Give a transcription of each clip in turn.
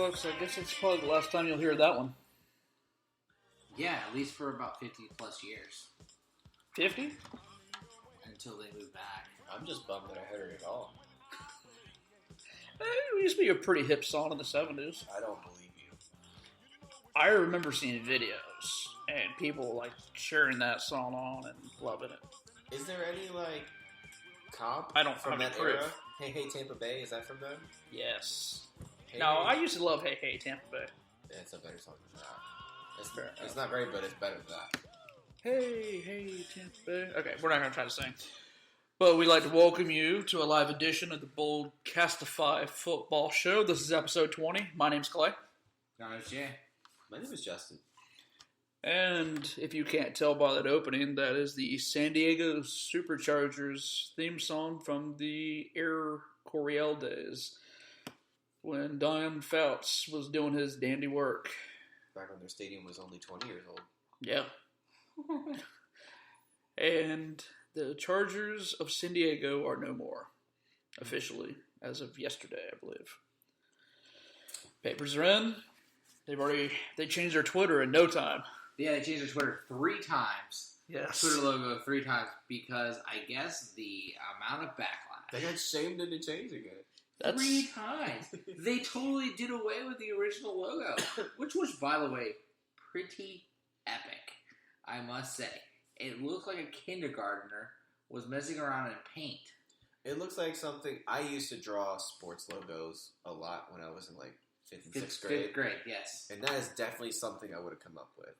folks, I guess it's probably the last time you'll hear that one. Yeah, at least for about 50 plus years. 50? Until they move back. I'm just bummed that I heard it at all. It used to be a pretty hip song in the 70s. I don't believe you. I remember seeing videos and people like cheering that song on and loving it. Is there any comp I don't from that proof. era? Hey Hey Tampa Bay, is that from them? Yes. Hey, No, I used to love Hey Hey Tampa Bay. Yeah, it's a better song than that. It's not great, but it's better than that. Hey, hey, Tampa Bay. Okay, we're not going to try to sing. But we'd like to welcome you to a live edition of the Boldcastify football show. This is episode 20. My name's Clay. Nice, yeah. My name is Justin. And if you can't tell by that opening, that is the San Diego Superchargers theme song from the Air Coryell days when Don Fouts was doing his dandy work. Back when their stadium was only 20 years old. Yeah. And the Chargers of San Diego are no more, officially, as of yesterday, I believe. Papers are in. They changed their Twitter in no time. Yeah, they changed their Twitter 3 times. Yes. Twitter logo 3 times because I guess the amount of backlash. They got shamed into changing it. 3 times. They totally did away with the original logo, which was, by the way, pretty epic, I must say. It looked like a kindergartner was messing around in paint. It looks like something. I used to draw sports logos a lot when I was in 5th and 6th grade. 5th grade, yes. And that is definitely something I would have come up with.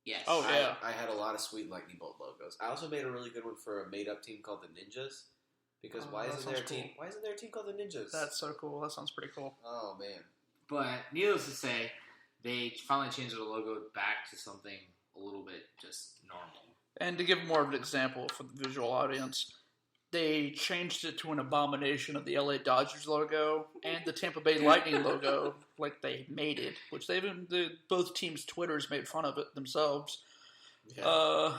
Yes. Oh, yeah. I had a lot of sweet lightning bolt logos. I also made a really good one for a made-up team called the Ninjas. Because why isn't there a team? Cool. Why isn't there a team called the Ninjas? That's so cool. That sounds pretty cool. Oh man! But needless to say, they finally changed their logo back to something a little bit just normal. And to give more of an example for the visual audience, they changed it to an abomination of the LA Dodgers logo and the Tampa Bay Lightning logo, like they made it, which both teams' Twitters made fun of it themselves. Yeah.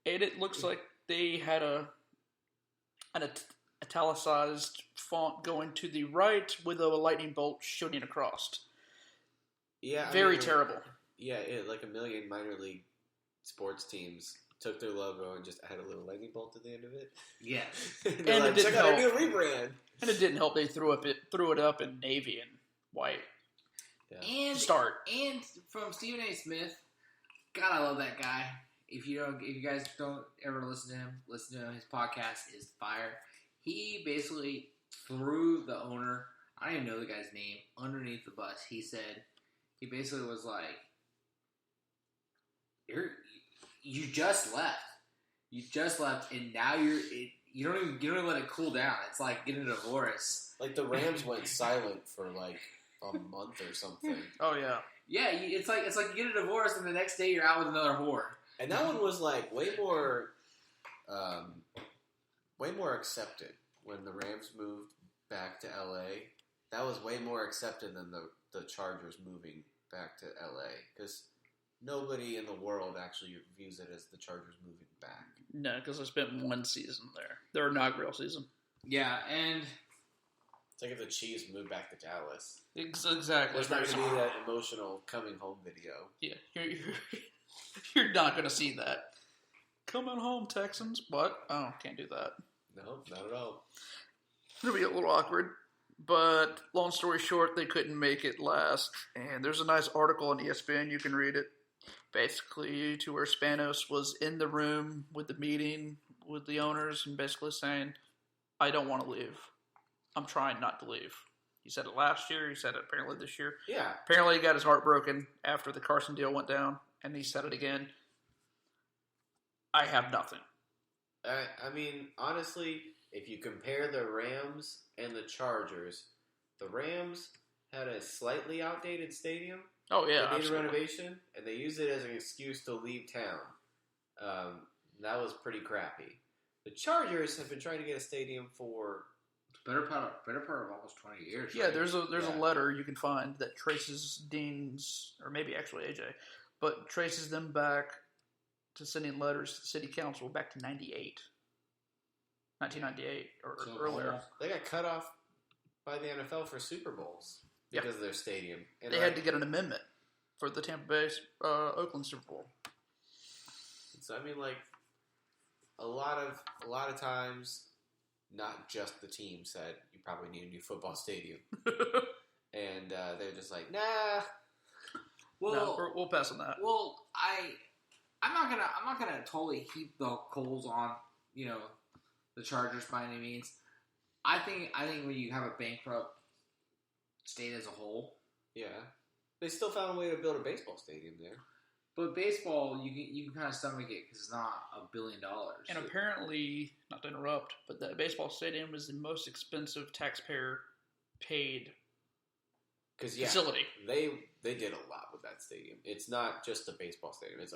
And it looks like they had an italicized font going to the right with a lightning bolt shooting across. Yeah, very terrible. Yeah, like a million minor league sports teams took their logo and just had a little lightning bolt at the end of it. Yeah, and it didn't help. Our new rebrand. And it didn't help. They threw it up in navy and white. Yeah. And from Stephen A. Smith, God, I love that guy. If you guys don't ever listen to him. His podcast is fire. He basically threw the owner, I don't even know the guy's name, underneath the bus. He basically was like, you just left. You just left, and now you don't even let it cool down. It's like getting a divorce. Like the Rams went silent for a month or something. Oh yeah. Yeah, it's like you get a divorce, and the next day you're out with another whore. And that one was way more accepted when the Rams moved back to LA. That was way more accepted than the Chargers moving back to LA because nobody in the world actually views it as the Chargers moving back. No, because I spent one season there. Their inaugural season. Yeah, and it's like if the Chiefs moved back to Dallas. Exactly. There's not going to be that emotional coming home video. Yeah, you're not going to see that. Coming home, Texans. What? Oh, can't do that. No, not at all. It'll be a little awkward. But long story short, they couldn't make it last. And there's a nice article on ESPN. You can read it. Basically, to where Spanos was in the room with the meeting with the owners and basically saying, I don't want to leave. I'm trying not to leave. He said it last year. He said it apparently this year. Yeah. Apparently he got his heart broken after the Carson deal went down. And he said it again. I have nothing. I mean, honestly, if you compare the Rams and the Chargers, the Rams had a slightly outdated stadium. Oh, yeah, they needed absolutely. renovation, and they used it as an excuse to leave town. That was pretty crappy. The Chargers have been trying to get a stadium for better part of almost 20 years. Yeah, right? there's a letter you can find that traces Dean's, or maybe actually AJ, but traces them back to sending letters to the city council back to 1998 or earlier. They got cut off by the NFL for Super Bowls. because of their stadium. And they had to get an amendment for the Tampa Bay Oakland Super Bowl. So I mean, like a lot of times, not just the team said you probably need a new football stadium, and they're just like, nah. Well, no, we'll pass on that. Well, I'm not gonna totally heap the coals on the Chargers by any means. I think when you have a bankrupt state as a whole, yeah, they still found a way to build a baseball stadium there. But baseball, you can kind of stomach it because it's not $1 billion. And apparently, not to interrupt, but that baseball stadium is the most expensive taxpayer-paid facility. They did a lot with that stadium. It's not just a baseball stadium. It's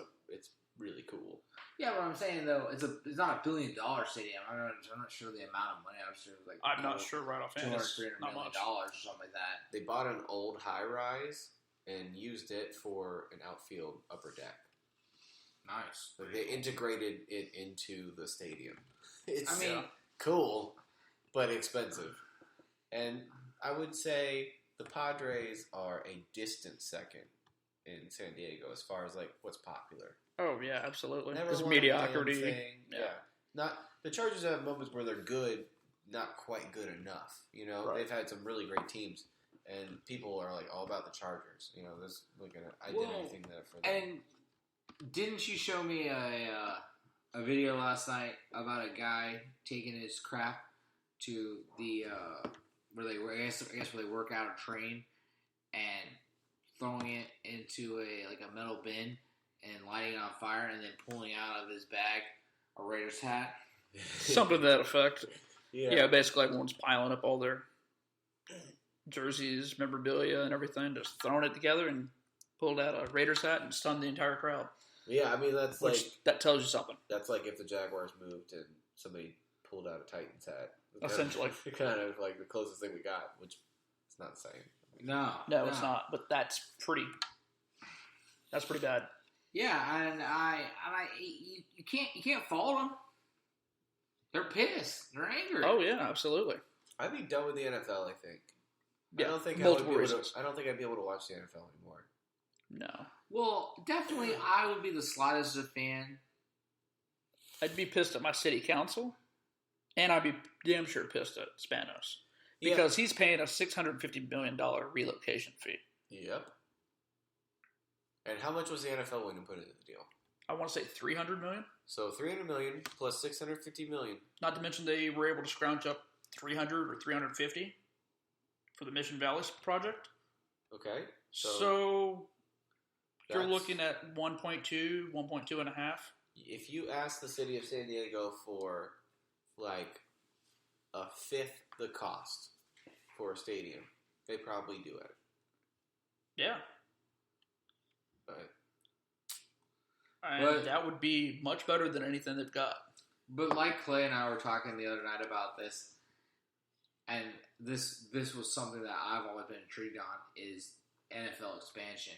really cool. Yeah, but I'm saying though, it's not $1 billion stadium. I'm not sure the amount of money. I'm not sure right offhand. $200-300 million or something like that. They bought an old high rise and used it for an outfield upper deck. Nice. Like they integrated it into the stadium. It's cool, but expensive. And I would say the Padres are a distant second in San Diego as far as like what's popular. Oh yeah, absolutely. Never Because won mediocrity. a damn thing. Yeah. Not the Chargers have moments where they're good, not quite good enough. Right. They've had some really great teams, and people are like all about the Chargers. There's like an identity thing there for them. And didn't you show me a video last night about a guy taking his crap to the where they I guess where they work out or train and throwing it into a metal bin and lighting it on fire and then pulling out of his bag a Raiders hat? Something to that effect. Yeah, basically everyone's piling up all their jerseys, memorabilia, and everything, just throwing it together and pulled out a Raiders hat and stunned the entire crowd. Yeah, I mean that tells you something. That's like if the Jaguars moved and somebody pulled out a Titans hat. Essentially. Kind of like the closest thing we got, which it's not the same. No, it's not. But that's pretty bad. Yeah, and you can't fault them. They're pissed. They're angry. Oh yeah, absolutely. I'd be done with the NFL. I think. Yeah, I don't think multiple reasons. I don't think I'd be able to watch the NFL anymore. No. Well, definitely, I would be the slightest of fan. I'd be pissed at my city council, and I'd be damn sure pissed at Spanos because he's paying a $650 million relocation fee. Yep. And how much was the NFL willing to put into the deal? I want to say $300 million. So $300 million plus $650 million. Not to mention they were able to scrounge up $300 or $350 for the Mission Valley project. Okay. So you're looking at 1.2, 1.2 and a half. If you ask the city of San Diego for like a fifth the cost for a stadium, they probably do it. Yeah. But that would be much better than anything they've got. But like Clay and I were talking the other night about this, and this was something that I've always been intrigued on, is NFL expansion.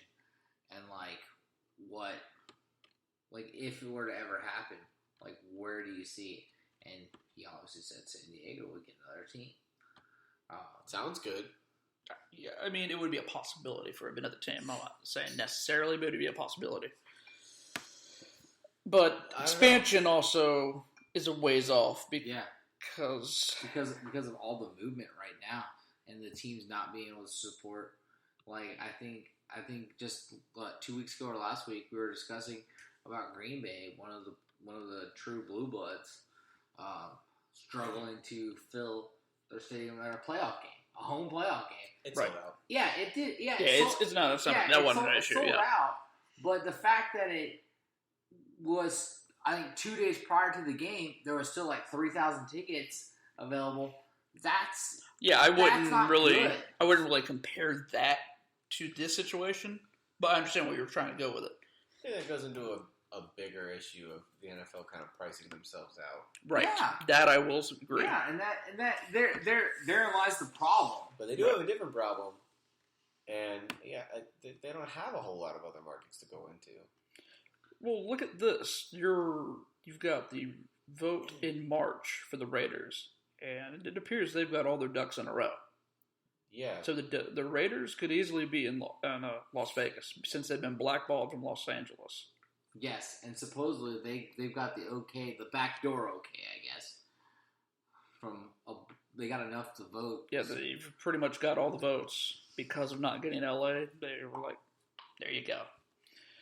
And if it were to ever happen, where do you see it? And he obviously said San Diego would get another team. Sounds good. Yeah, I mean, it would be a possibility for another team. I'm not saying necessarily, but it would be a possibility. But expansion also is a ways off because of all the movement right now and the teams not being able to support. I think just 2 weeks ago or last week we were discussing about Green Bay, one of the true blue bloods, struggling to fill their stadium at a playoff game, a home playoff game. It's sold out. Yeah, it did. Yeah, it's not something that wasn't an issue. Sold out, but the fact that it was, I think 2 days prior to the game, there was still 3,000 tickets available. I wouldn't really compare that to this situation, but I understand where you're trying to go with it. I think that goes into a bigger issue of the NFL kind of pricing themselves out. Right. Yeah. That I will agree. Yeah, and that therein lies the problem. But they do have a different problem, and they don't have a whole lot of other markets to go into. Well, look at this. You've got the vote in March for the Raiders, and it appears they've got all their ducks in a row. Yeah. So the Raiders could easily be in Las Vegas since they've been blackballed from Los Angeles. Yes, and supposedly they've got the backdoor okay, I guess. They got enough to vote. Yeah, they've pretty much got all the votes because of not getting LA. They were like, there you go.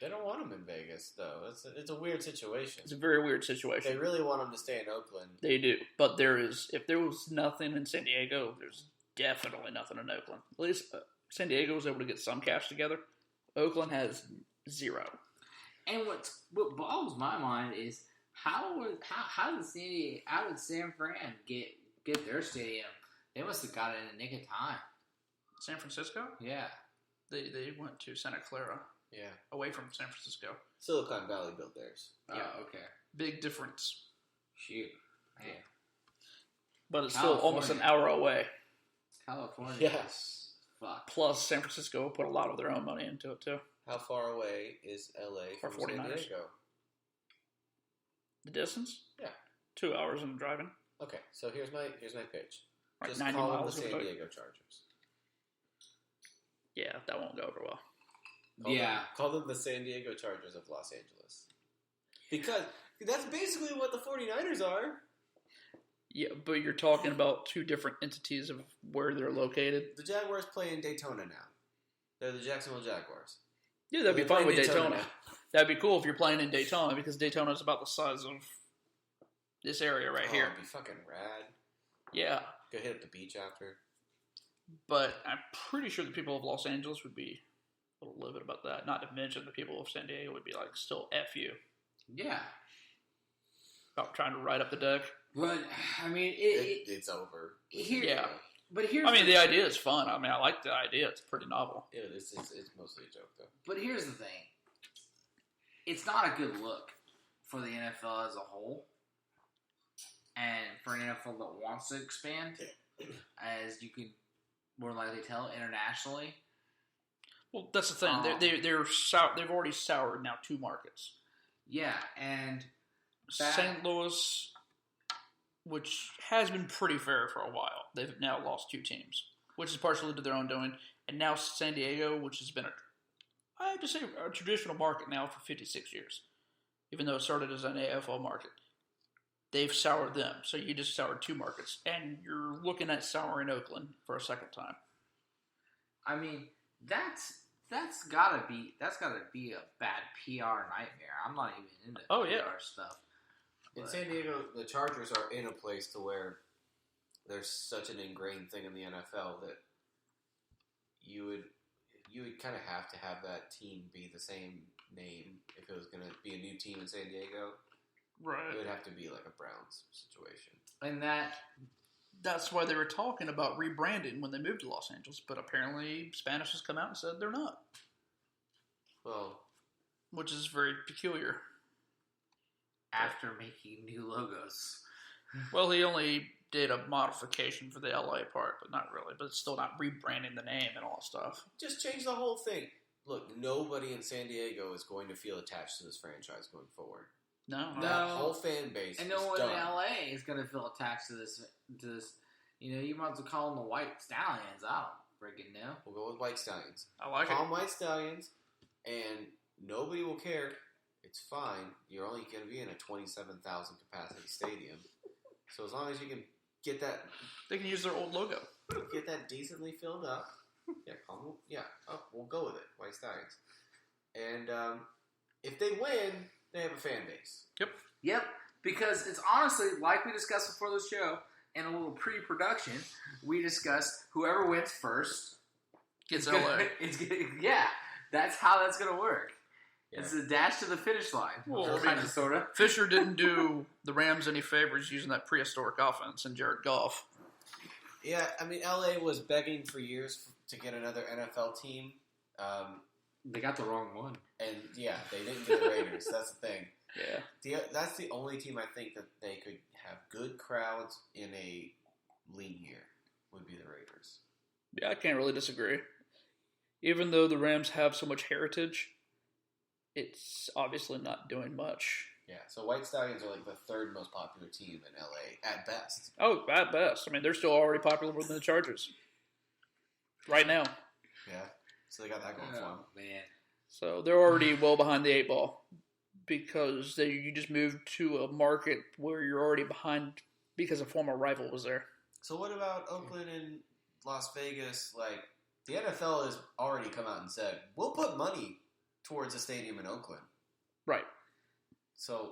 They don't want him in Vegas, though. It's a weird situation. It's a very weird situation. They really want him to stay in Oakland. They do, but if there was nothing in San Diego, there's definitely nothing in Oakland. At least San Diego was able to get some cash together. Oakland has zero. And what boggles my mind is how did San Fran get their stadium? They must have got it in the nick of time. San Francisco? Yeah. They went to Santa Clara. Yeah. Away from San Francisco. Silicon Valley built theirs. Yeah. Okay. Big difference. Shoot. Man. But it's still almost an hour away. California. Yes. Fuck. Plus, San Francisco put a lot of their own money into it, too. How far away is LA from San 49ers. Diego? The distance? Yeah. 2 hours in driving. Okay, so here's my pitch. Like Just 90 call them the miles. San Diego Chargers. Yeah, that won't go over well. Call them the San Diego Chargers of Los Angeles. Because that's basically what the 49ers are. Yeah, but you're talking about two different entities of where they're located. The Jaguars play in Daytona now. They're the Jacksonville Jaguars. Yeah, that'd be fine with Daytona. now. That'd be cool if you're playing in Daytona because Daytona is about the size of this area right here. It'd be fucking rad. Yeah. Go hit up the beach after. But I'm pretty sure the people of Los Angeles would be a little livid about that. Not to mention the people of San Diego would be like, still F you. Yeah. About trying to ride up the deck. But, I mean, it's over. Yeah. But here's the idea is fun. I mean, I like the idea. It's pretty novel. Yeah, it's mostly a joke, though. But here's the thing. It's not a good look for the NFL as a whole. And for an NFL that wants to expand, as you can more likely tell, internationally. Well, that's the thing. They've already soured now 2 markets. Yeah, and St. Louis, which has been pretty fair for a while. They've now lost 2 teams, which is partially to their own doing. And now San Diego, which has been I have to say, a traditional market now for 56 years, even though it started as an AFL market. They've soured them, so you just soured 2 markets, and you're looking at souring Oakland for a second time. I mean, that's gotta be a bad PR nightmare. I'm not even into PR stuff. In San Diego, the Chargers are in a place to where there's such an ingrained thing in the NFL that you would kind of have to have that team be the same name if it was going to be a new team in San Diego. Right. It would have to be like a Browns situation. And that's why they were talking about rebranding when they moved to Los Angeles, but apparently Spanish has come out and said they're not. Well, which is very peculiar. After making new logos. Well, he only did a modification for the LA part, but not really. But it's still not rebranding the name and all that stuff. Just change the whole thing. Look, nobody in San Diego is going to feel attached to this franchise going forward. No. That whole fan base and no one done. in LA is going to feel attached to this. You know, you might as well call them the White Stallions. I don't freaking know. We'll go with White Stallions. I like Call it. them White Stallions, and nobody will care. It's fine. You're only going to be in a 27,000 capacity stadium. So as long as you can get that... They can use their old logo. Get that decently filled up. We'll go with it. White Stallions. And if they win, they have a fan base. Yep. Because it's honestly, like we discussed before the show, in a little pre-production, we discussed whoever wins first gets LA. That's how that's going to work. Yeah. It's a dash to the finish line. Well, kind of, sort of. Fisher didn't do the Rams any favors using that prehistoric offense and Jared Goff. Yeah, I mean, LA was begging for years to get another NFL team. They got the wrong one. And, yeah, they didn't get the Raiders. That's the thing. Yeah. That's the only team I think that they could have good crowds in a lean year would be the Raiders. Yeah, I can't really disagree. Even though the Rams have so much heritage, it's obviously not doing much. Yeah, so White Stallions are like the 3rd most popular team in LA, at best. Oh, at best. I mean, they're still already popular more than the Chargers. right now. Yeah. So they got that going for them. Man. So they're already well behind the 8 ball because you just moved to a market where you're already behind because a former rival was there. So what about Oakland and Las Vegas? Like, the NFL has already come out and said, we'll put money towards a stadium in Oakland. Right. So,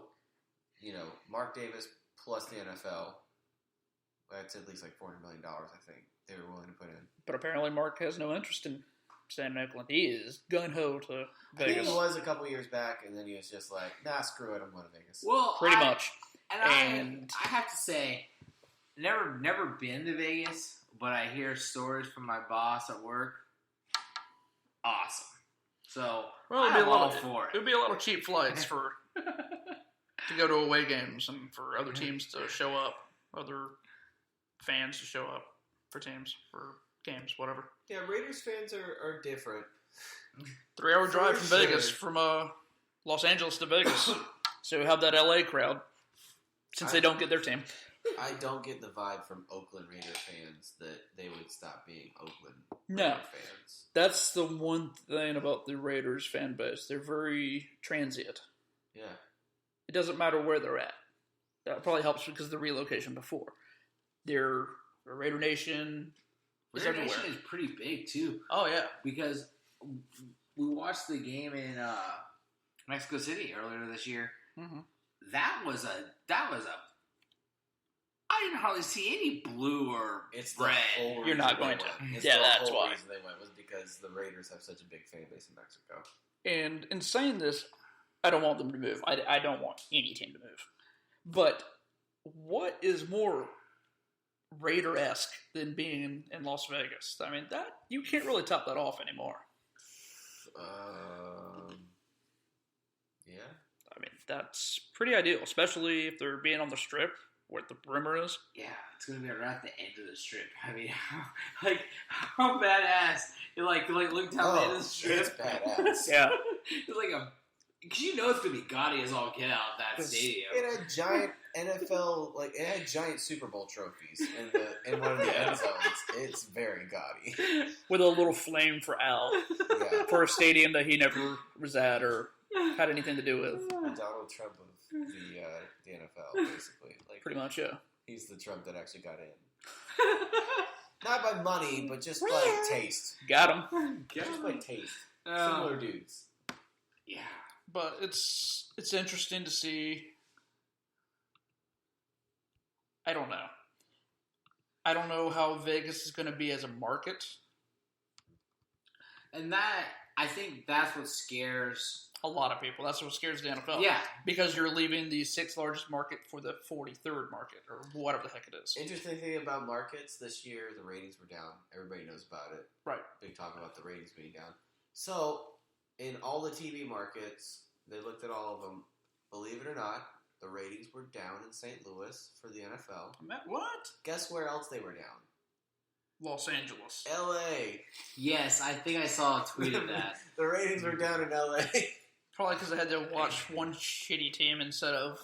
Mark Davis plus the NFL, that's at least like $400 million, I think, they were willing to put in. But apparently Mark has no interest in staying in Oakland. He is gun-ho to I think Vegas. he was a couple years back, and then he was just like, nah, screw it, I'm going to Vegas. Well, Pretty much. And I have to say, never been to Vegas, but I hear stories from my boss at work. Awesome. So, I'm all for it. It would be a lot of cheap flights to go to away games and for other teams to show up, other fans to show up for teams, for games, whatever. Yeah, Raiders fans are different. 3-hour drive from sure. Vegas, from Los Angeles to Vegas. So we have that LA crowd, since they don't get their team. I don't get the vibe from Oakland Raider fans that they would stop being Oakland No. Raider fans. That's the one thing about the Raiders fan base. They're very transient. Yeah. It doesn't matter where they're at. That probably helps because of the relocation before. They're a Raider Nation. It's Raider everywhere. Nation is pretty big, too. Oh, yeah. Because we watched the game in Mexico City earlier this year. Mm-hmm. That was a. I didn't hardly see any blue or It's red. the whole You're reason not they going to. went. It's Yeah, the that's whole why. reason they went was because the Raiders have such a big fan base in Mexico. And in saying this, I don't want them to move. I don't want any team to move. But what is more Raider-esque than being in Las Vegas? I mean, that you can't really top that off anymore. Yeah. I mean, that's pretty ideal, especially if they're being on the strip where the perimeter is. Yeah, it's gonna be right at the end of the strip. I mean, how badass! You look down the end of the strip. It's badass. Yeah. It's like because you know it's gonna be gaudy as all get out that stadium. It had giant NFL, it had giant Super Bowl trophies in one of the end zones. It's very gaudy. With a little flame for Al. Yeah. For a stadium that he never was at or had anything to do with. Donald Trump of the NFL, basically. Pretty much, yeah. He's the Trump that actually got in. Not by money, but just by taste. Got him. Just by taste. Similar dudes. Yeah. But it's interesting to see. I don't know. I don't know how Vegas is going to be as a market. And I think that's what scares A lot of people. That's what scares the NFL. Yeah. Because you're leaving the 6th largest market for the 43rd market, or whatever the heck it is. Interesting thing about markets, this year the ratings were down. Everybody knows about it. Right. Big talk about the ratings being down. So, in all the TV markets, they looked at all of them. Believe it or not, the ratings were down in St. Louis for the NFL. What? Guess where else they were down? Los Angeles. LA. Yes, I think I saw a tweet of that. The ratings were down in LA. Probably because I had to watch one shitty team instead of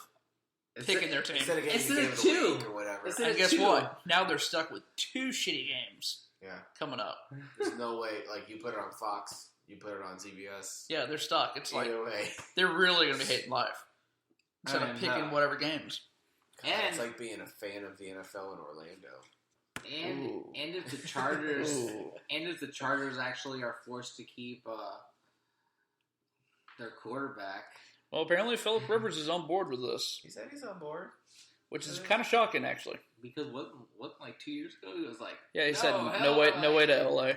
picking their team. Instead of getting Instead the of game of two. the week or whatever. Instead And of guess two. what? Now they're stuck with 2 shitty games Yeah. coming up. There's no way, you put it on Fox, you put it on CBS. Yeah, they're stuck. It's like Either way. they're really going to be hating life instead of And, picking whatever games. God, And- it's like being a fan of the NFL in Orlando. And if the Chargers Ooh. and if the Chargers actually are forced to keep their quarterback. Well, apparently Phillip Rivers is on board with this, He said he's on board. which is kind of shocking, actually. Because what like 2 years ago he was like, Yeah, he said "No, no way, hell no way to LA. I'm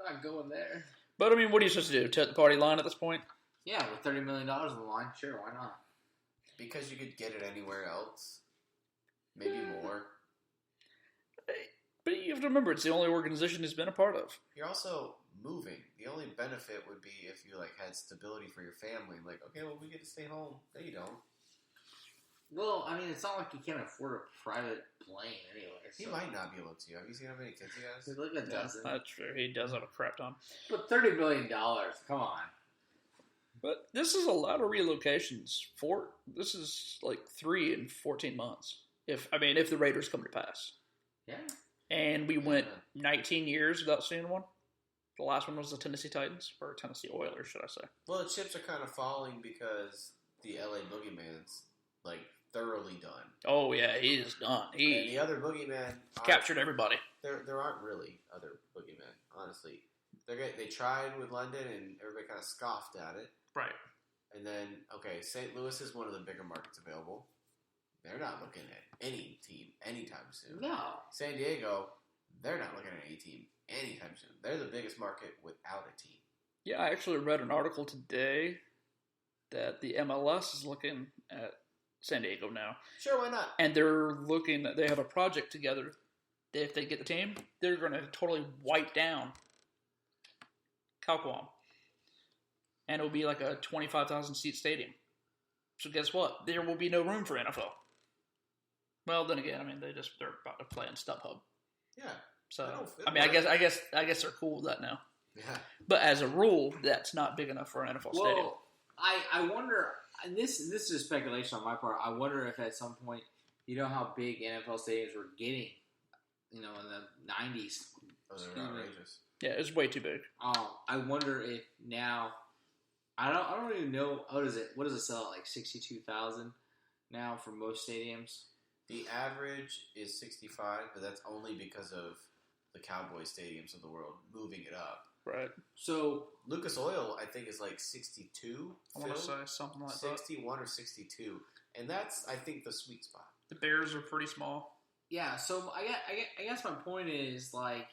not going there. But I mean, what are you supposed to do? Take the party line at this point? Yeah, with $30 million on the line, sure, why not? Because you could get it anywhere else. Maybe more. But you have to remember, it's the only organization he's been a part of. You're also moving. The only benefit would be if you had stability for your family. Okay, well, we get to stay home. No, you don't. Well, I mean, it's not like you can't afford a private plane anyway. He So. might not be able to. Have you seen how many kids he has? He's like a dozen. That's true. He does have a crap ton. But $30 million, come on. But this is a lot of relocations. This is like 3 in 14 months. If the Raiders come to pass. Yeah. And we went 19 years without seeing one. The last one was the Tennessee Titans, or Tennessee Oilers, should I say. Well, the chips are kind of falling because the LA Boogeyman's, like, thoroughly done. Oh, yeah, he is done. And the other Boogeyman... captured everybody. There aren't really other Boogeymen, honestly. They tried with London, and everybody kind of scoffed at it. Right. And then, okay, St. Louis is one of the bigger markets available. They're not looking at any team anytime soon. No. San Diego, they're not looking at any team anytime soon. They're the biggest market without a team. Yeah, I actually read an article today that the MLS is looking at San Diego now. Sure, why not? And they have a project together. If they get the team, they're going to totally wipe down Calquam. And it'll be like a 25,000 seat stadium. So guess what? There will be no room for NFL. Well, then again, I mean, they're about to play in StubHub. Yeah. So I guess they're cool with that now. Yeah. But as a rule, that's not big enough for an NFL stadium. I wonder. And this is a speculation on my part. I wonder if at some point, you know how big NFL stadiums were getting, in the 90s. Oh, they're outrageous. Yeah, it's way too big. I wonder if now. I don't even know. What does it sell at, like 62,000 now for most stadiums? The average is 65, but that's only because of the Cowboy stadiums of the world moving it up. Right. So Lucas Oil, I think, is like 62. I want to say something like 61 or 62, and that's, I think, the sweet spot. The Bears are pretty small. Yeah. So I guess my point is, like,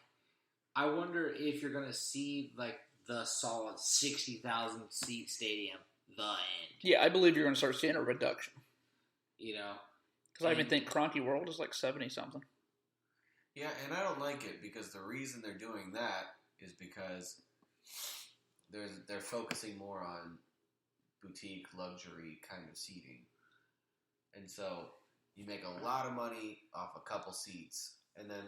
I wonder if you're gonna see like the solid 60,000 seat stadium, the end. Yeah, I believe you're going to start seeing a reduction. Because I even think Kroenke World is like 70 something. Yeah, and I don't like it because the reason they're doing that is because they're focusing more on boutique luxury kind of seating, and so you make a lot of money off a couple seats, and then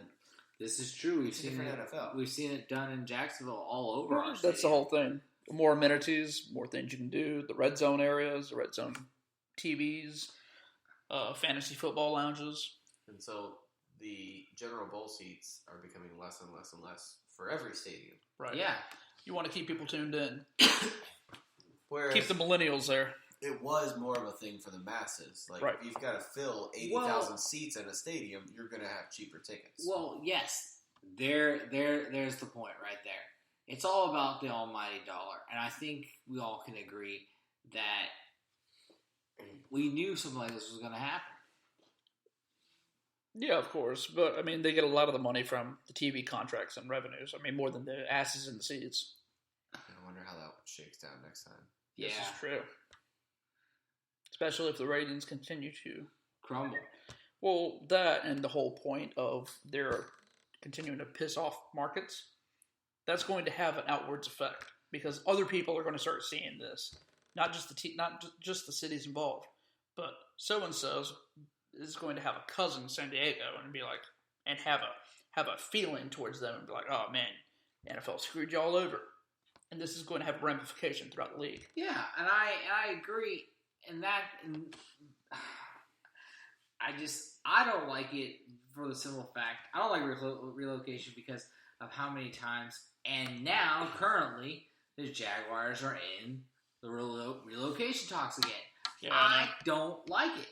this is true. We've seen it. NFL. We've seen it done in Jacksonville all over. Our That's the whole thing. More amenities, more things you can do. The red zone areas, the red zone TVs, fantasy football lounges, and so the general bowl seats are becoming less and less and less for every stadium. Right. Yeah. You want to keep people tuned in. Whereas keep the millennials there. It was more of a thing for the masses. Like, right. If you've got to fill 80,000 seats in a stadium, you're going to have cheaper tickets. Well, yes. There's the point right there. It's all about the almighty dollar. And I think we all can agree that we knew something like this was going to happen. Yeah, of course. But, I mean, they get a lot of the money from the TV contracts and revenues. I mean, more than the asses in the seats. I wonder how that shakes down next time. Yeah. This is true. Especially if the ratings continue to crumble. Well, that and the whole point of they're continuing to piss off markets, that's going to have an outwards effect because other people are going to start seeing this. Not just the cities involved, but so and so is going to have a cousin in San Diego and be like, and have a feeling towards them and be like, oh man, NFL screwed you all over, and this is going to have ramification throughout the league. Yeah, and I agree. And I don't like it for the simple fact, I don't like relocation because of how many times, and now, currently, the Jaguars are in the relocation talks again. Yeah, I don't like it.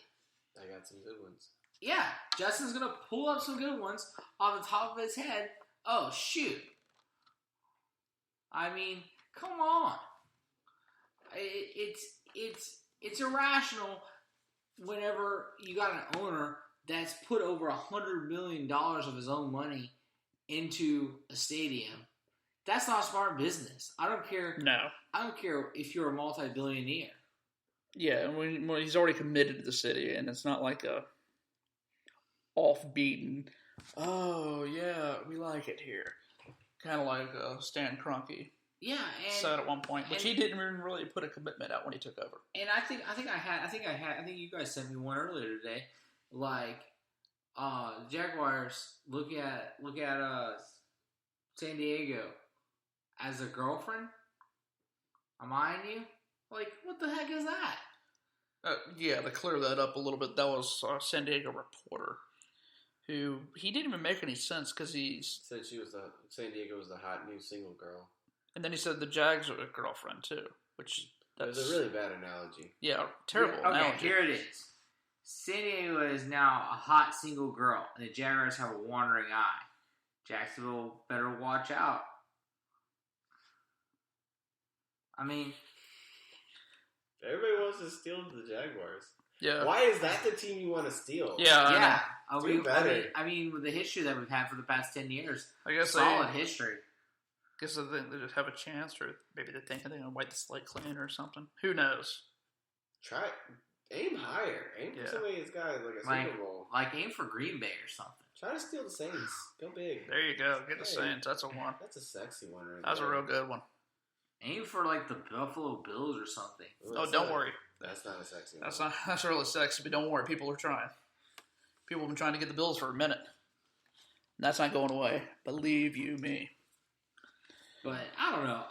I got some good ones. Yeah, Justin's going to pull up some good ones on the top of his head. Oh, shoot. I mean, come on. It's irrational whenever you got an owner that's put over $100 million of his own money into a stadium. That's not smart business. I don't care. No. I don't care if you're a multi-billionaire. Yeah, when he's already committed to the city, and it's not like a off-beaten, oh, yeah, we like it here. Kind of like Stan Kroenke. Yeah, and said at one point, which he didn't even really put a commitment out when he took over. And I think you guys sent me one earlier today. Like, Jaguars look at San Diego as a girlfriend. Am I eyeing you? Like, what the heck is that? Yeah, to clear that up a little bit, that was San Diego Reporter. who he didn't even make any sense because he's. Said San Diego was the hot new single girl. And then he said the Jags are a girlfriend too, which that's a really bad analogy. Yeah, terrible analogy. Okay, here it is. San Diego is now a hot single girl, and the Jaguars have a wandering eye. Jacksonville better watch out. I mean, everybody wants to steal the Jaguars. Yeah. Why is that the team you want to steal? Yeah. Do better. I mean, with the history that we've had for the past 10 years, I guess solid history. I guess they just have a chance, or maybe they think they're going to wipe the slate clean or something. Who knows? Try aim higher. Aim for somebody that's got like a Super Bowl. Like aim for Green Bay or something. Try to steal the Saints. Go big. There you go. Get the Saints. That's a one. That's a sexy one right That's there. a real good one. Aim for like the Buffalo Bills or something. Ooh, don't worry. That's not a sexy one. That's really sexy, but don't worry. People are trying. People have been trying to get the Bills for a minute. And that's not going away. Believe you me. But I don't know.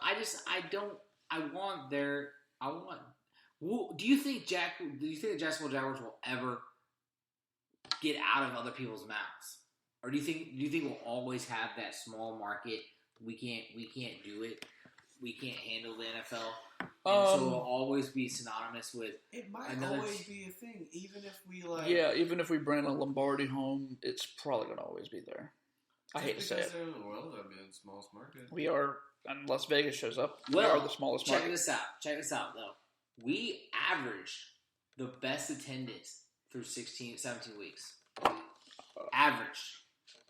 Do you think the Jacksonville Jaguars will ever get out of other people's mouths? Or do you think we'll always have that small market? We can't do it. We can't handle the NFL. And so it'll always be synonymous with it might always be a thing, even if we even if we bring a Lombardi home, it's probably gonna always be there. I hate to say it. Well, I mean, smallest market. We are, unless Vegas shows up, we are the smallest market. Check this out, though. We averaged the best attendance through 16, 17 weeks. Average.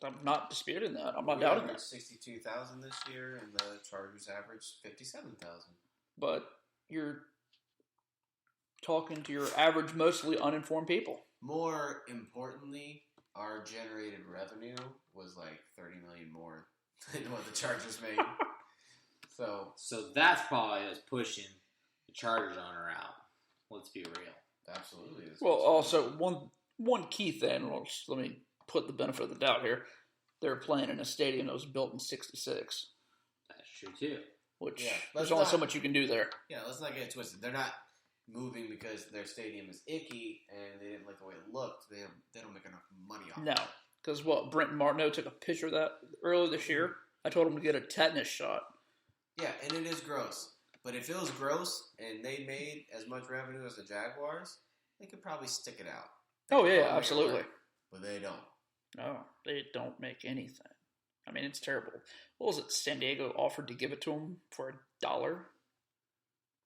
I'm not disputing that. I'm not doubting that. 62,000 this year, and the Chargers averaged 57,000. But you're talking to your average, mostly uninformed people. More importantly, our generated revenue was like $30 million more than what the Chargers made. So that's probably us pushing the Chargers on or out. Let's be real. Absolutely. Well, also one key thing. Well, let me put the benefit of the doubt here. They're playing in a stadium that was built in '66. That's true too. Which there's only so much you can do there. Yeah, let's not get it twisted. They're not moving because their stadium is icky and they didn't like the way it looked. They don't make enough money off. No, because Brent Martineau took a picture of that earlier this year. I told him to get a tetanus shot. Yeah, and it is gross. But if it was gross and they made as much revenue as the Jaguars, they could probably stick it out. Oh yeah, absolutely. But they don't. No, they don't make anything. I mean, it's terrible. What was it? San Diego offered to give it to them for $1.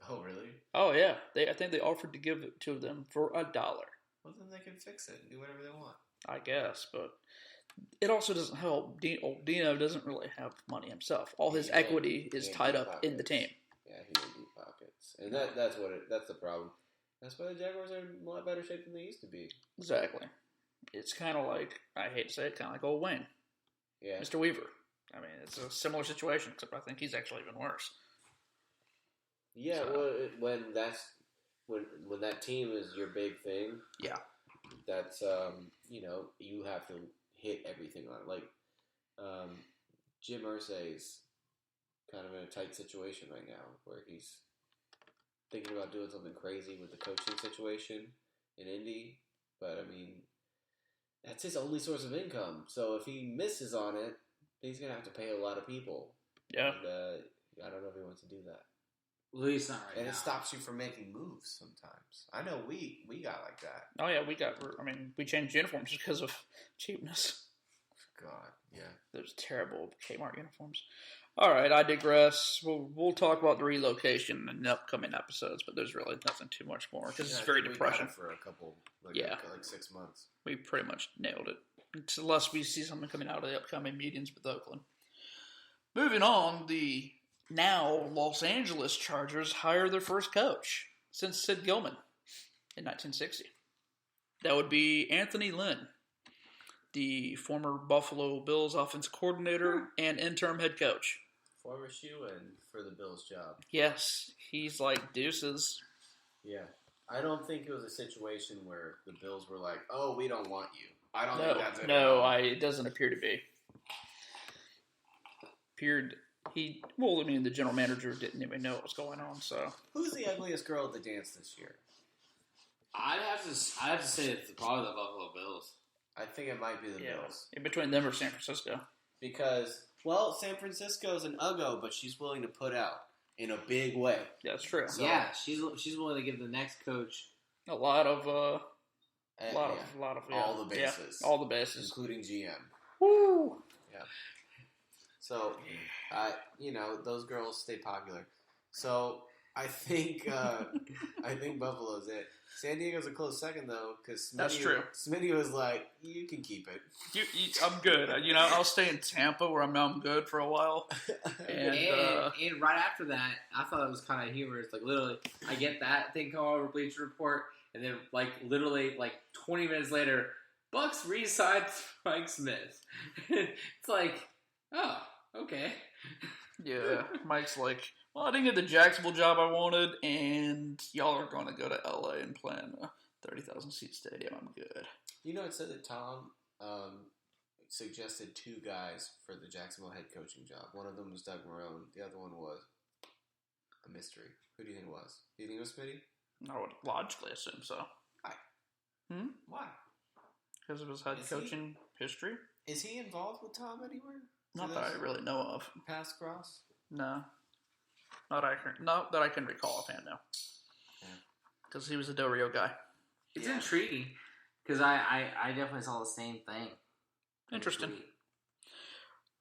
Oh, really? Oh, yeah. I think they offered to give it to them for $1. Well, then they can fix it and do whatever they want. I guess, but it also doesn't help. Dino doesn't really have money himself. All his equity is tied up in the team. Yeah, he in deep pockets, and that's the problem. That's why the Jaguars are in a lot better shape than they used to be. Exactly. It's kind of like, I hate to say it, kind of like old Wayne. Yeah. Mr. Weaver. I mean, it's a similar situation, except I think he's actually even worse. Yeah, so. Well, when that team is your big thing, yeah, that's you have to hit everything on it. Like Jim Irsay's kind of in a tight situation right now, where he's thinking about doing something crazy with the coaching situation in Indy. But I mean, that's his only source of income. So if he misses on it, he's gonna have to pay a lot of people. Yeah, and, I don't know if he wants to do that. Well, at least not right now. And it stops you from making moves sometimes. I know we got like that. Oh yeah, we changed uniforms because of cheapness. God, yeah, those terrible Kmart uniforms. All right, I digress. We'll talk about the relocation in the upcoming episodes, but there's really nothing too much more because it's very depressing. For a couple, like 6 months. We pretty much nailed it, unless we see something coming out of the upcoming meetings with Oakland. Moving on, the now Los Angeles Chargers hire their first coach since Sid Gilman in 1960. That would be Anthony Lynn, the former Buffalo Bills offensive coordinator and interim head coach. Former shoe-in for the Bills job. Yes, he's like deuces. Yeah. I don't think it was a situation where the Bills were like, oh, we don't want you. I don't think that's it. No, it doesn't appear to be. The general manager didn't even know what was going on, so. Who's the ugliest girl at the dance this year? I'd have to say it's probably the Buffalo Bills. I think it might be the Bills. In between them or San Francisco. Because, San Francisco's an uggo, but she's willing to put out in a big way. Yeah, that's true. So, she's willing to give the next coach a lot of all the bases. Yeah, all the bases. Including GM. Woo! Yeah. So, those girls stay popular. So, I think Buffalo's it. San Diego's a close second, though, because that's true. Smitty was like, you can keep it. I'm good. I'll stay in Tampa where I'm good for a while. And right after that, I thought it was kind of humorous. Like, literally, I get that thing come over Bleacher Report, and then, literally, 20 minutes later, Bucks re-signed Mike Smith. It's like, oh, okay. Yeah, Mike's like, well, I didn't get the Jacksonville job I wanted, and y'all are going to go to LA and play in a 30,000-seat stadium. I'm good. It said that Tom suggested 2 guys for the Jacksonville head coaching job. One of them was Doug Marrone. The other one was a mystery. Who do you think it was? Do you think it was Smitty? I would logically assume so. Why? Why? Because of his head coaching history. Is he involved with Tom anywhere? Not that I really know of. Pass cross? No. Not that I can recall offhand, no. Because he was a Del Rio guy. It's intriguing, because I definitely saw the same thing. Interesting.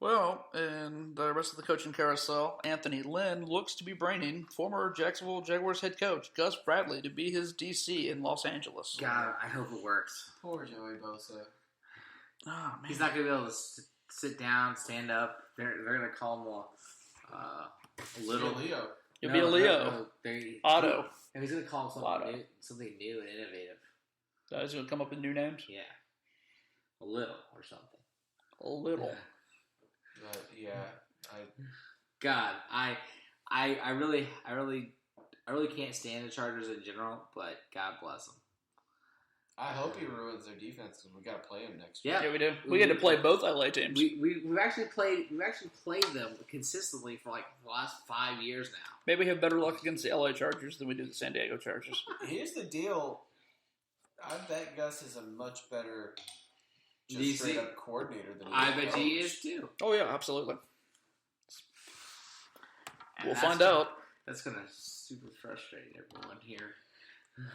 Well, in the rest of the coaching carousel, Anthony Lynn looks to be braining former Jacksonville Jaguars head coach Gus Bradley to be his DC in Los Angeles. God, I hope it works. Poor Joey Bosa. Oh, man. He's not going to be able to sit down, stand up. They're going to call him a little Leo. You'll be a Leo. Otto. He's going to call him something new and innovative. So he's going to come up with new names? Yeah. A little or something. A little. Yeah. But I really can't stand the Chargers in general, but God bless them. I hope he ruins their defense because we got to play him next year. Yeah, we do. We get to play both LA teams. We've actually played them consistently for the last 5 years now. Maybe we have better luck against the LA Chargers than we do the San Diego Chargers. Here's the deal. I bet Gus is a much better straight up coordinator than I bet he is too. Oh yeah, absolutely. And we'll find out. That's gonna super frustrate everyone here.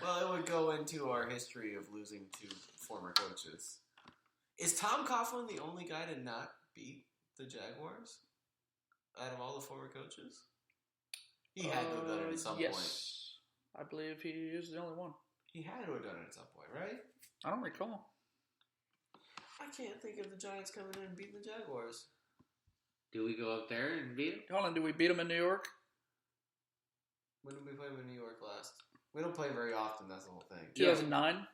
Well, it would go into our history of losing to former coaches. Is Tom Coughlin the only guy to not beat the Jaguars out of all the former coaches? He had to have done it at some point. Yes, I believe he is the only one. He had to have done it at some point, right? I don't recall. I can't think of the Giants coming in and beating the Jaguars. Do we go up there and beat them? Hold on, do we beat them in New York? When did we play them in New York last? We don't play very often, that's the whole thing. 2009?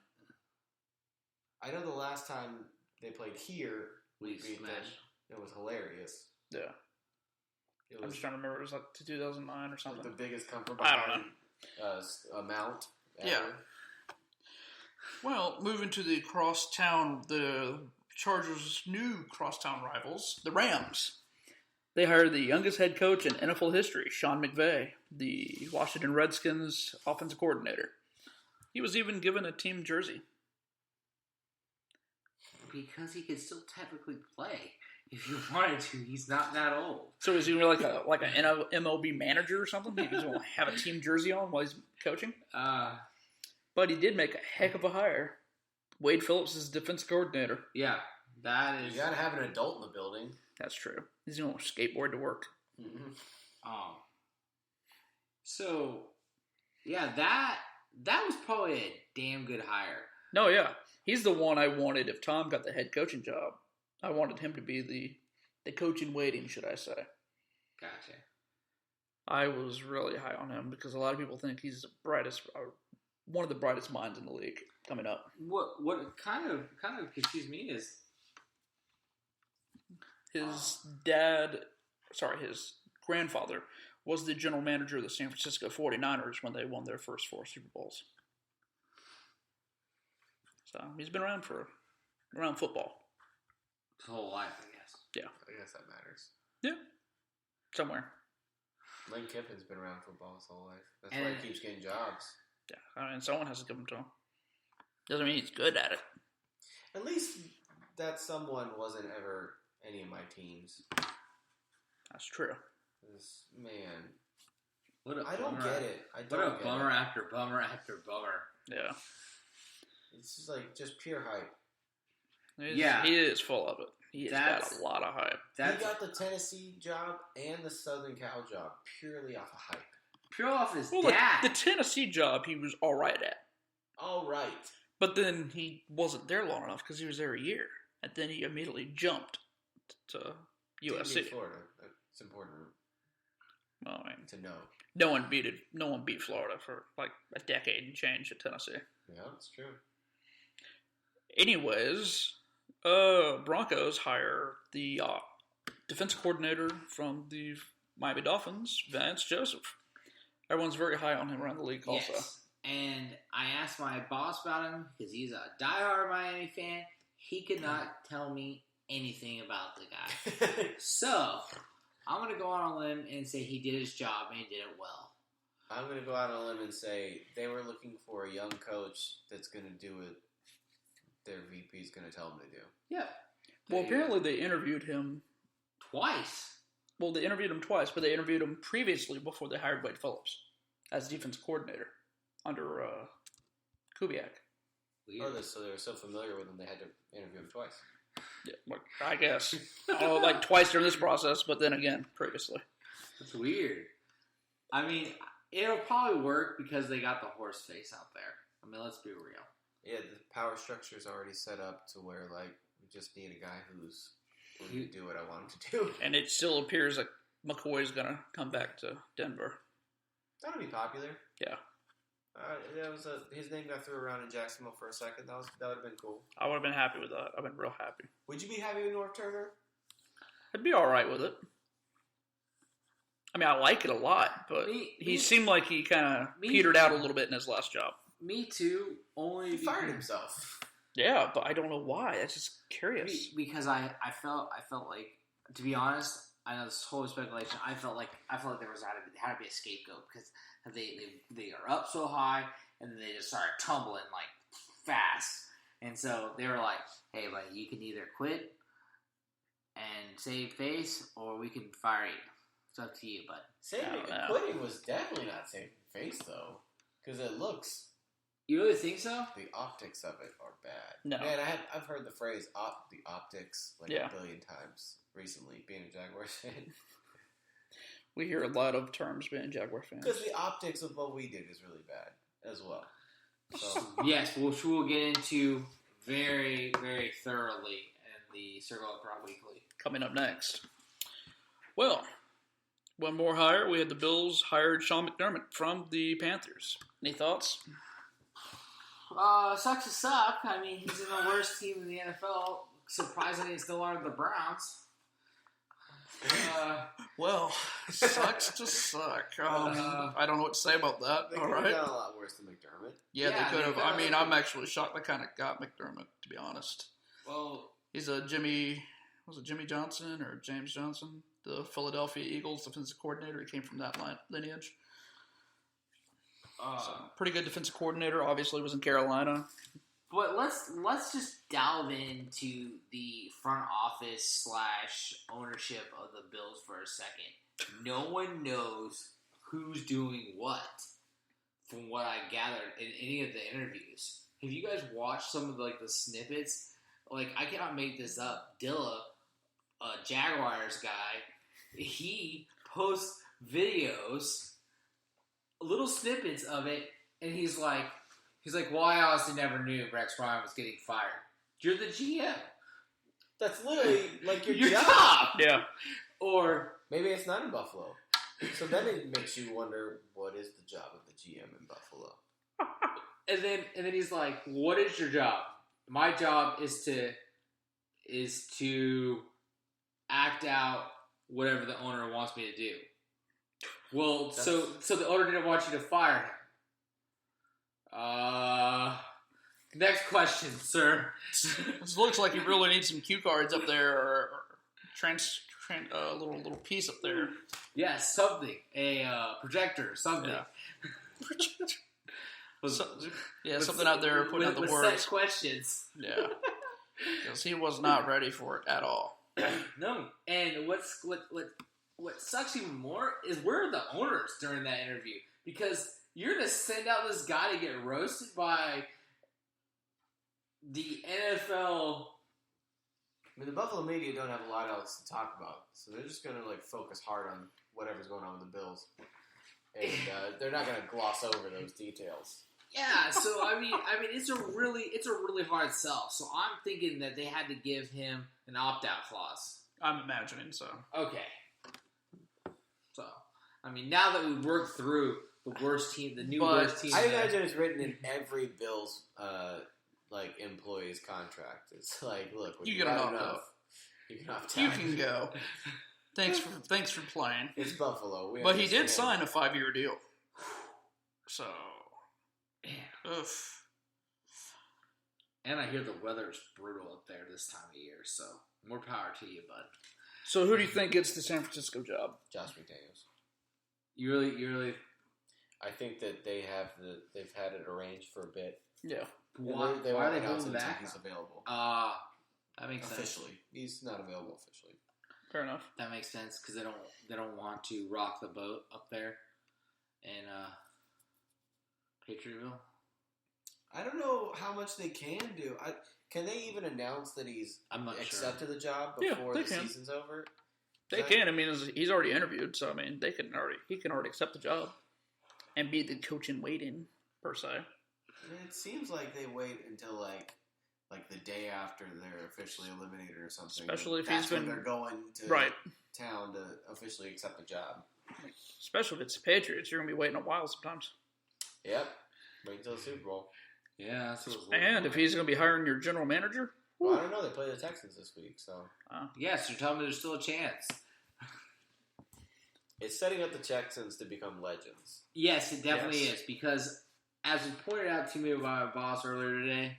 I know the last time they played here, we beat them. It was hilarious. Yeah. I'm just trying to remember. It was like 2009 or something. The biggest comfort I don't know. Amount ever. Yeah. Well, moving to the the Chargers' new crosstown rivals, the Rams. They hired the youngest head coach in NFL history, Sean McVay, the Washington Redskins offensive coordinator. He was even given a team jersey. Because he could still technically play if you wanted to. He's not that old. So is he like an MLB manager or something? He just want to have a team jersey on while he's coaching? But he did make a heck of a hire. Wade Phillips is defense coordinator. Yeah, that is. You got to have an adult in the building. That's true. He's going to skateboard to work. Mm-hmm. So, yeah, that was probably a damn good hire. No, yeah. He's the one I wanted if Tom got the head coaching job. I wanted him to be the coach in waiting, should I say. Gotcha. I was really high on him because a lot of people think he's the brightest, one of the brightest minds in the league coming up. What kind of confused me is his his grandfather was the general manager of the San Francisco 49ers when they won their first 4 Super Bowls. So he's been around football. His whole life, I guess. Yeah. I guess that matters. Yeah. Somewhere. Lane Kiffin's been around football his whole life. That's why he keeps getting jobs. Yeah. I mean, someone has to give him to him. Doesn't mean he's good at it. At least that someone wasn't ever any of my teams. That's true. Man, I don't get it. What a bummer after bummer after bummer. Yeah. It's just like just pure hype. He is full of it. He's got a lot of hype. He got the Tennessee job and the Southern Cal job purely off of hype. Pure off his dad. The Tennessee job he was all right at. All right. But then he wasn't there long enough because he was there a year. And then he immediately jumped to USC. Florida. It's important Well, I mean, to know. No one beat Florida for like a decade and change at Tennessee. Yeah, that's true. Anyways, Broncos hire the defensive coordinator from the Miami Dolphins, Vance Joseph. Everyone's very high on him around the league also. Yes. And I asked my boss about him because he's a diehard Miami fan. He could not tell me anything about the guy. So, I'm going to go on a limb and say he did his job and he did it well. I'm going to go out on a limb and say they were looking for a young coach that's going to do what their VP is going to tell them to do. Yeah. Well, apparently they interviewed him twice. Well, they interviewed him twice, but they interviewed him previously before they hired Wade Phillips as defensive coordinator under Kubiak. Weird. So they were so familiar with him they had to interview him twice. Yeah, I guess. Like twice during this process, but then again, previously. It's weird. I mean, it'll probably work because they got the horse face out there. I mean, let's be real. Yeah, the power structure is already set up to where, like, we just need a guy who's going to do what I want him to do. And it still appears like McCoy's going to come back to Denver. That'll be popular. Yeah. His name got thrown around in Jacksonville for a second. That would have been cool. I would have been happy with that. I've been real happy. Would you be happy with North Turner? I'd be all right with it. I mean, I like it a lot, but he seemed like he kind of petered out a little bit in his last job. Me too. He fired himself. Yeah, but I don't know why. That's just curious. Because I felt like, to be honest, I know this is totally speculation. I felt like there had to be a scapegoat because they are up so high and then they just started tumbling like fast, and so they were like, "Hey, buddy, you can either quit and save face, or we can fire you. It's up to you, bud." Quitting was definitely not saving face though, because it looks. You really think so? The optics of it are bad. No. Man, I've heard the phrase the optics like a billion times recently, being a Jaguars fan. We hear a lot of terms being Jaguar fans. Because the optics of what we did is really bad as well. So yes, which we'll get into very, very thoroughly in the Circle of Prop Weekly. Coming up next. Well, one more hire. We had the Bills hired Sean McDermott from the Panthers. Any thoughts? Sucks to suck. I mean, he's in the worst team in the NFL. Surprisingly, it's no longer the Browns. Well, sucks to suck. I don't know what to say about that. They All could right. have done a lot worse than McDermott. Yeah, they could have. I mean, I'm actually shocked they kind of got McDermott, to be honest. Well, he's a Jimmy Johnson or James Johnson, the Philadelphia Eagles defensive coordinator. He came from that lineage. So, pretty good defensive coordinator. Obviously, was in Carolina. But let's just delve into the front office / ownership of the Bills for a second. No one knows who's doing what, from what I gathered in any of the interviews. Have you guys watched some of the snippets? Like, I cannot make this up. Dilla, a Jaguars guy, he posts videos, little snippets of it, and he's like, well, I honestly never knew Rex Ryan was getting fired. You're the GM. That's literally like your job. Yeah. Or maybe it's not in Buffalo. So then it makes you wonder, what is the job of the GM in Buffalo? and then he's like, what is your job? My job is to act out whatever the owner wants me to do. Well, so the owner didn't want you to fire him. Next question, sir. This looks like you really need some cue cards up there, or a little piece up there. Yes, something. A projector, something. Yeah. Something out there putting out the words. Set questions. Yeah. Because he was not ready for it at all. No, and what sucks even more is where are the owners during that interview? Because you're gonna send out this guy to get roasted by the NFL. I mean, the Buffalo media don't have a lot else to talk about, so they're just gonna focus hard on whatever's going on with the Bills, and they're not gonna gloss over those details. Yeah, so I mean, it's a really hard sell. So I'm thinking that they had to give him an opt-out clause. I'm imagining so. Okay. So, I mean, now that we've worked through the worst team, the worst team. I imagine it's written in every Bills employee's contract. It's like, look, when you got enough, you can opt out. You can go. Thanks for playing. It's Buffalo. But he did sign a 5-year deal. So, oof. And I hear the weather's brutal up there this time of year, so more power to you, bud. So who do you think gets the San Francisco job? Josh McDaniels. You really. I think that they've had it arranged for a bit. Yeah. Why are they holding back? He's available. That makes sense. Officially, he's not available officially. Fair enough. That makes sense because they don't want to rock the boat up there in Patriotville. I don't know how much they can do. Can they even announce that he's accepted the job before the season's over? They can. I mean, he's already interviewed, so I mean, he can already accept the job and be the coach in waiting per se. It seems like they wait until like the day after they're officially eliminated or something. Especially if that's when they're going to town to officially accept the job. Especially if it's the Patriots, you're gonna be waiting a while sometimes. Yep. Wait until the Super Bowl. Yeah, that's what and if he's going to be hiring your general manager? Well, I don't know. They play the Texans this week, so. Yes, you're telling me there's still a chance. It's setting up the Texans to become legends. Yes, it definitely is. Because, as was pointed out to me by my boss earlier today,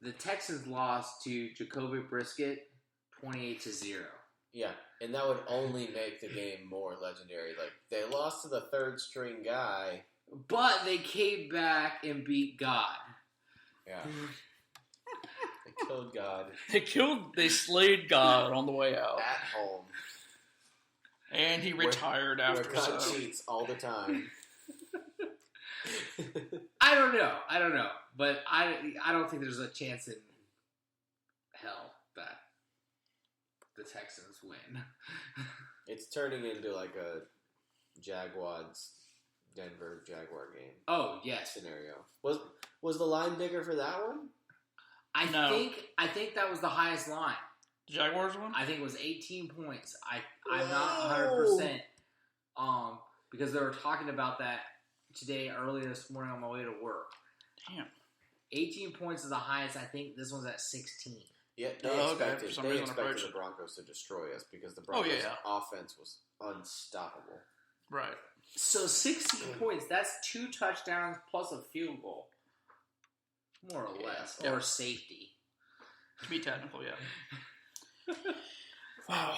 the Texans lost to Jacoby Brissett 28-0. Yeah, and that would only make the game more legendary. Like, they lost to the third string guy. But they came back and beat God. Yeah. They killed God. They slayed God on the way out. At home. And he retired after God cheats all the time. I don't know. But I don't think there's a chance in hell that the Texans win. It's turning into like a Jaguars Denver Jaguar game. Oh, yes. Scenario. Was the line bigger for that one? I think that was the highest line. The Jaguars one? I think it was 18 points. I'm not 100%. Because they were talking about that today earlier this morning on my way to work. Damn. 18 points is the highest. I think this one's at 16. Yeah, they expected the Broncos to destroy us because the Broncos' offense was unstoppable. Right. So 16 points, that's 2 touchdowns plus a field goal. More or less. Or safety. To be technical, yeah. Wow.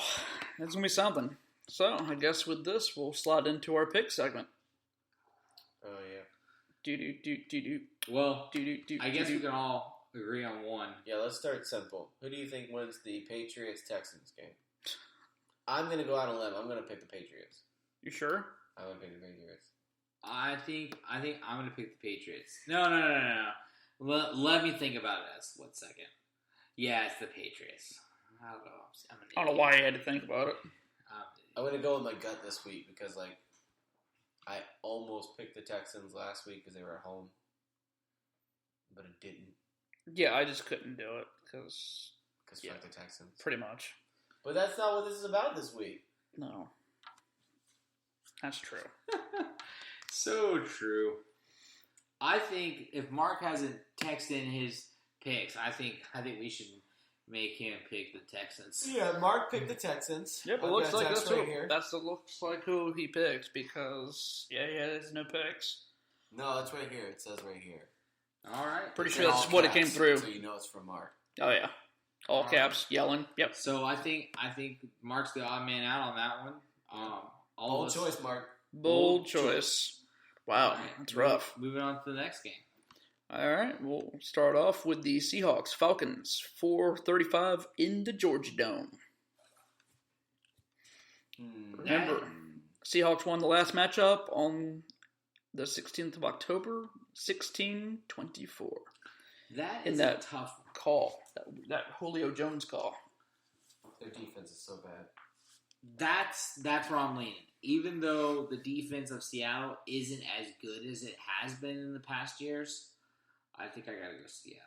That's going to be something. So, I guess with this, we'll slide into our pick segment. Oh, yeah. Well, I guess we can all agree on one. Yeah, let's start simple. Who do you think wins the Patriots-Texans game? I'm going to go out on a limb. I'm going to pick the Patriots. You sure? I'm going to pick the Patriots. I think I'm going to pick the Patriots. No. Let me think about it as 1 second. Yeah, it's the Patriots. I don't know. I don't know why you had to think about it. I'm going to go with my gut this week because, I almost picked the Texans last week because they were at home. But it didn't. Yeah, I just couldn't do it because fuck the Texans. Pretty much. But that's not what this is about this week. No. That's true. So true. I think if Mark hasn't texted in his picks, I think we should make him pick the Texans. Yeah, Mark picked the Texans. Yep, it looks like that's right here. Looks like who he picks because there's no picks. No, it's right here. It says right here. All right. Pretty sure that's what it came through. So you know it's from Mark. Oh yeah, all caps, yelling. Yep. So I think Mark's the odd man out on that one. Bold choice, Mark. Bold choice. Wow, that's rough. Moving on to the next game. All right, we'll start off with the Seahawks. Falcons, 4:35 in the Georgia Dome. Remember, Seahawks won the last matchup on the 16th of October, 16-24. That In is that a tough one. call, that Julio Jones call. Their defense is so bad. That's where I'm leaning. Even though the defense of Seattle isn't as good as it has been in the past years, I think I gotta go Seattle.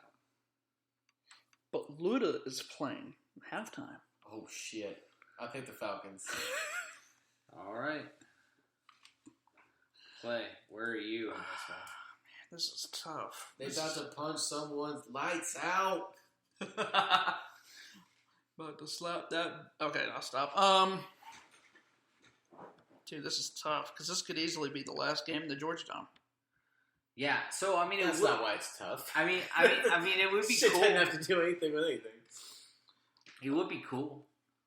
But Luda is playing halftime. Oh, shit. I'll take the Falcons. All right. Clay, where are you on this one? Man, this is tough. They about to punch someone's lights out. But to slap that... Okay, I'll stop. Dude, this is tough, because this could easily be the last game in the Georgia Dome. Yeah, so I mean, That's not why it's tough. I mean, it would be Shit cool. didn't have to do anything with anything. It would be cool.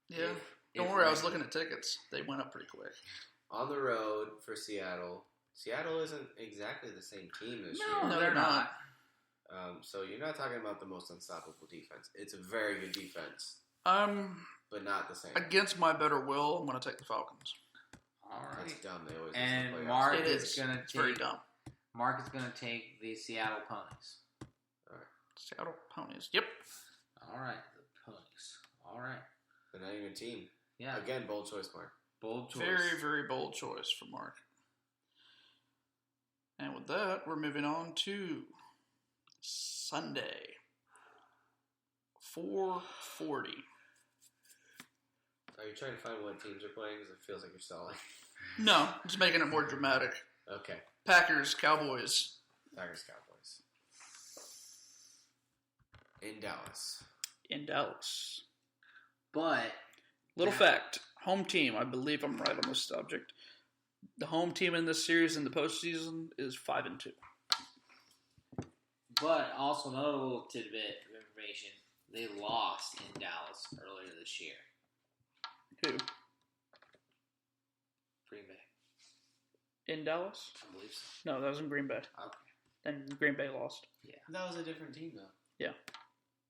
Yeah. Don't worry, I was looking at tickets. They went up pretty quick. On the road for Seattle. Seattle isn't exactly the same team this year. No, they're not. So you're not talking about the most unstoppable defense. It's a very good defense, but not the same. Against my better will, I'm going to take the Falcons. All right. That's dumb. They always And lose in the playoffs. Mark It is is. going to It's very dumb. Mark is going to take the Seattle Ponies. Seattle Ponies. Yep. All right, the Ponies. All right. They're not even a team. Yeah. Again, bold choice, Mark. Bold choice. Very, very bold choice for Mark. And with that, we're moving on to Sunday. 4:40. Are you trying to find what teams are playing? Because it feels like you're stalling. No, just making it more dramatic. Okay. Packers, Cowboys. Packers, Cowboys. In Dallas. In Dallas. But Little fact, home team, I believe I'm right on this subject. The home team in this series in the postseason is 5-2. But also another little tidbit of information: they lost in Dallas earlier this year. Who? Green Bay, In Dallas? I believe so. No, that was in Green Bay. Okay. And Green Bay lost. Yeah. That was a different team, though. Yeah.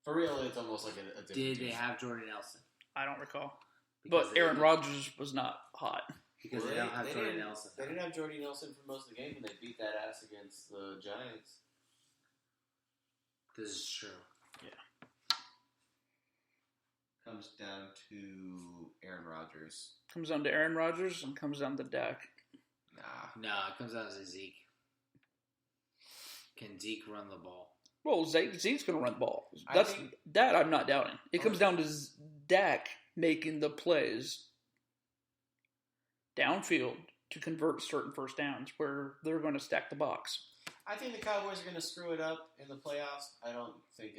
For real, it's almost like a different Did team. they have Jordy Nelson? I don't recall. Because But they Aaron didn't- Rodgers was not hot. Because Well, they don't have they Jordy didn't- Nelson. They didn't have Jordy Nelson for most of the game, and they beat that ass against the Giants. This is true. Comes down to Aaron Rodgers. Comes down to Aaron Rodgers and comes down to Dak. Nah. No, it comes down to Zeke. Can Zeke run the ball? Well, Zeke's going to run the ball. I think- That I'm not doubting. It comes down to Dak making the plays downfield to convert certain first downs where they're going to stack the box. I think the Cowboys are going to screw it up in the playoffs. I think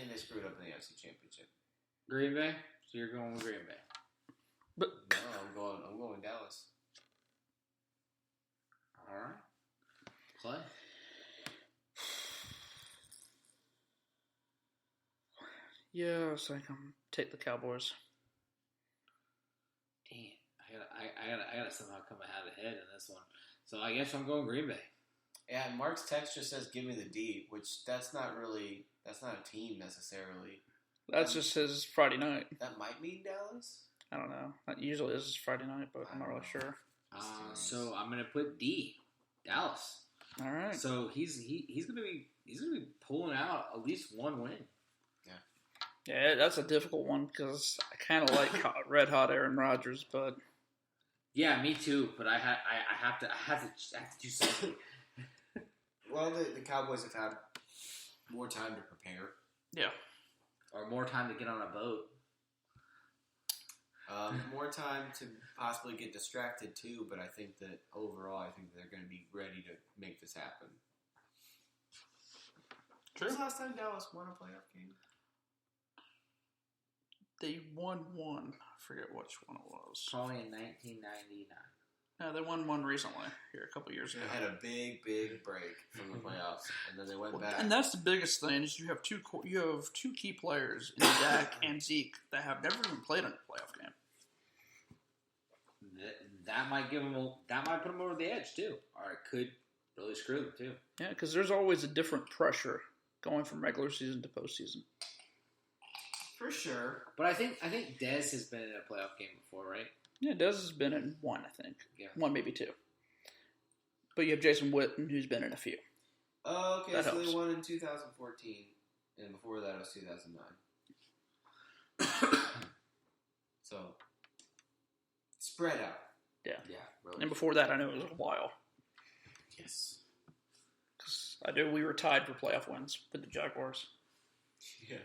they screwed up in the NFC Championship. Green Bay? So you're going with Green Bay. But No, I'm going Dallas. All right. Clay? yeah, so I can take the Cowboys. Damn. I gotta somehow come ahead in this one. So I guess I'm going Green Bay. Yeah, and Mark's text just says, "Give me the D," which that's not a team necessarily. That's just his Friday night. That might mean Dallas. I don't know. That usually is his Friday night, but I'm not really sure. So I'm gonna put D, Dallas. All right. So he's gonna be pulling out at least one win. Yeah, that's a difficult one because I kind of like red hot Aaron Rodgers, but Yeah, me too. But I have to do something. Well, the Cowboys have had more time to prepare. yeah. Or more time to get on a boat. More time to possibly get distracted too, but I think that overall, they're going to be ready to make this happen. True. When was the last time Dallas won a playoff game? They won one. I forget which one it was. Probably in 1999. No, they won one recently here a couple years ago. They had a big break from the playoffs, and then they went back. And that's the biggest thing is you have two key players in Dak and Zeke that have never even played in a playoff game. That might put them over the edge too, or it could really screwed them, too. Yeah, because there's always a different pressure going from regular season to postseason. For sure. But I think Dez has been in a playoff game before, right? Yeah, Dez has been in one, I think. Yeah. One, maybe two. But you have Jason Witten, who's been in a few. Oh, okay, That so helps. they won in 2014, and before that it was 2009. So, spread out. Yeah. Yeah, really. And before that, I know it was a while. Yes. Because I knew we were tied for playoff wins with the Jaguars. Yeah.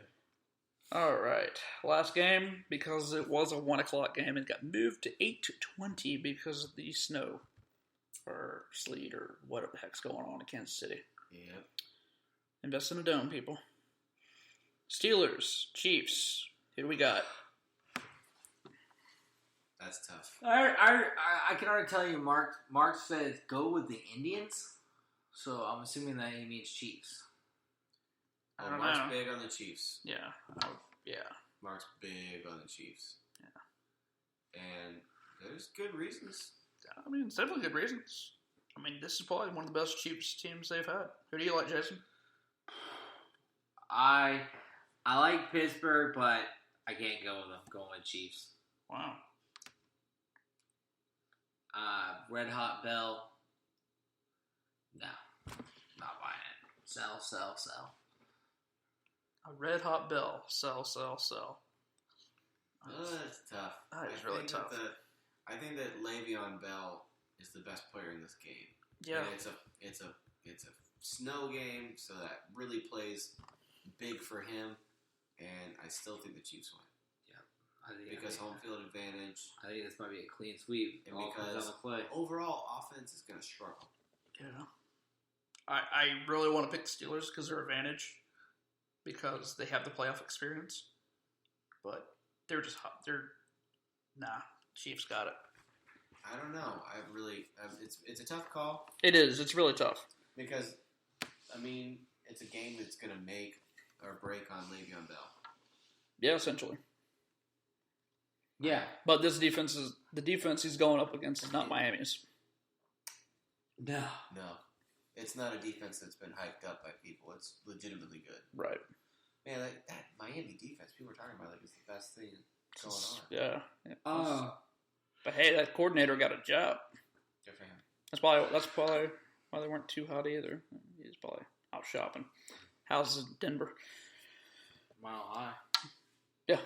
All right. Last game, because it was a 1 o'clock game, it got moved to 8:20 because of the snow or sleet or whatever the heck's going on in Kansas City. Yep. Invest in a dome, people. Steelers, Chiefs. Who do we got? That's tough. I can already tell you, Mark says go with the Indians, so I'm assuming that he means Chiefs. I don't Mark's know. big on the Chiefs. Yeah. Yeah. Mark's big on the Chiefs. Yeah. And there's good reasons. I mean, it's definitely good reasons. I mean, this is probably one of the best Chiefs teams they've had. Who do you like, Jason? I like Pittsburgh, but I can't go with them. I'm going with Chiefs. Wow. Red Hot Bell. No, not buying it. Sell. A red hot bell. Sell. That's tough. That is really tough. I think that Le'Veon Bell is the best player in this game. Yeah. And it's a snow game, so that really plays big for him. And I still think the Chiefs win. Because home field advantage. I think this might be a clean sweep. And All comes because down to play. overall offense is going to struggle. Yeah. I really want to pick the Steelers because they're advantage. Because they have the playoff experience. But they're just hot. Chiefs got it. I don't know. It's a tough call. It is. It's really tough. Because, I mean, it's a game that's going to make or break on Le'Veon Bell. Yeah, essentially. Yeah. But the defense he's going up against is not Miami's. No. No. It's not a defense that's been hyped up by people. It's legitimately good. Right. Man, that Miami defense, people were talking about it's the best thing going on. Yeah. But hey, that coordinator got a job. Good for him. That's probably why they weren't too hot either. He's probably out shopping. Houses in Denver. Mile high. Yeah.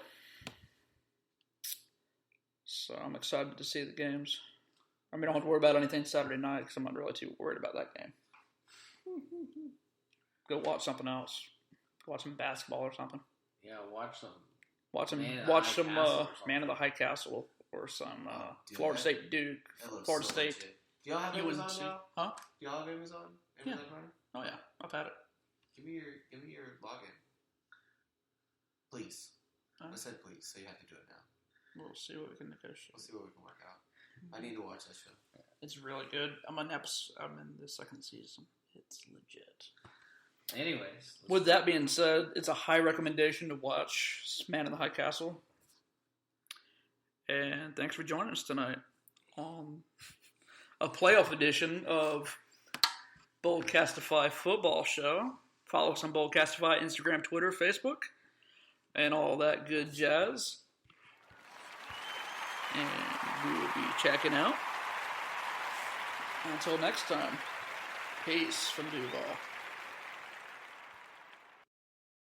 So I'm excited to see the games. I mean, I don't have to worry about anything Saturday night because I'm not really too worried about that game. Go watch something else. Watch some basketball or something. Yeah, watch some. Watch some Man of the High Castle or some Florida State Duke. Florida State. Legit. Do y'all have Amazon now? Huh? Do y'all have Amazon? Yeah. Prime? Oh yeah, I've had it. Give me your login. Please. I said please, so you have to do it now. We'll see what we can negotiate. We'll see what we can work out. I need to watch that show. It's really good. I'm in the second season. It's legit. Anyways. With that being said, it's a high recommendation to watch Man in the High Castle. And thanks for joining us tonight on a playoff edition of Boldcastify Football Show. Follow us on Boldcastify, Instagram, Twitter, Facebook, and all that good jazz. And we will be checking out. Until next time, peace from Duval.